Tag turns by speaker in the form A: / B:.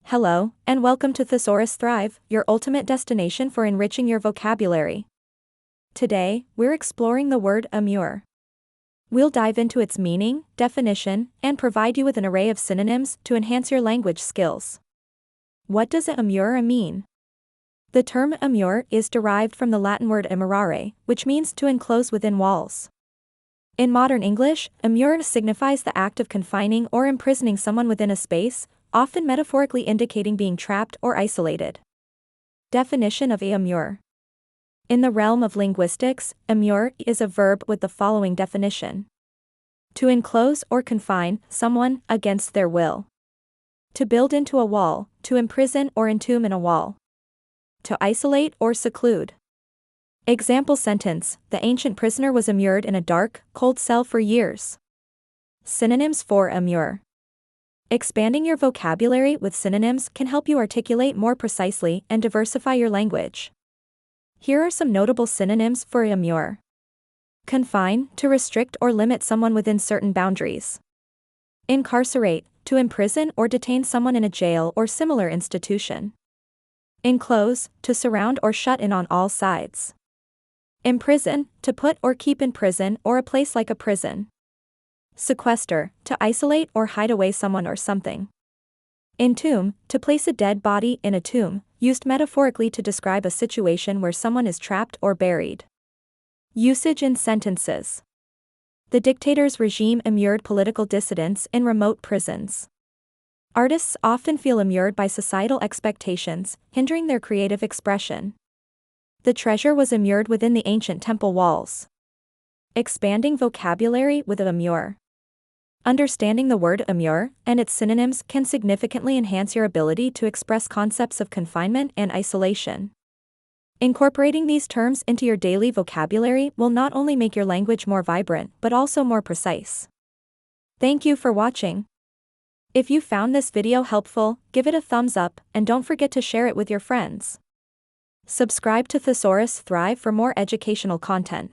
A: Hello, and welcome to Thesaurus Thrive, your ultimate destination for enriching your vocabulary. Today, we're exploring the word immure. We'll dive into its meaning, definition, and provide you with an array of synonyms to enhance your language skills. What does immure mean? The term immure is derived from the Latin word immurare, which means to enclose within walls. In modern English, immure signifies the act of confining or imprisoning someone within a space, often metaphorically indicating being trapped or isolated. Definition of immure. In the realm of linguistics, immure is a verb with the following definition: to enclose or confine someone against their will, to build into a wall, to imprison or entomb in a wall, to isolate or seclude. Example sentence: the ancient prisoner was immured in a dark, cold cell for years. Synonyms for immure. Expanding your vocabulary with synonyms can help you articulate more precisely and diversify your language. Here are some notable synonyms for immure. Confine, to restrict or limit someone within certain boundaries. Incarcerate, to imprison or detain someone in a jail or similar institution. Enclose, to surround or shut in on all sides. Imprison, to put or keep in prison or a place like a prison. Sequester, to isolate or hide away someone or something. Entomb, to place a dead body in a tomb, used metaphorically to describe a situation where someone is trapped or buried. Usage in sentences. The dictator's regime immured political dissidents in remote prisons. Artists often feel immured by societal expectations, hindering their creative expression. The treasure was immured within the ancient temple walls. Expanding vocabulary with immure. Understanding the word immure and its synonyms can significantly enhance your ability to express concepts of confinement and isolation. Incorporating these terms into your daily vocabulary will not only make your language more vibrant but also more precise. Thank you for watching. If you found this video helpful, give it a thumbs up and don't forget to share it with your friends. Subscribe to Thesaurus Thrive for more educational content.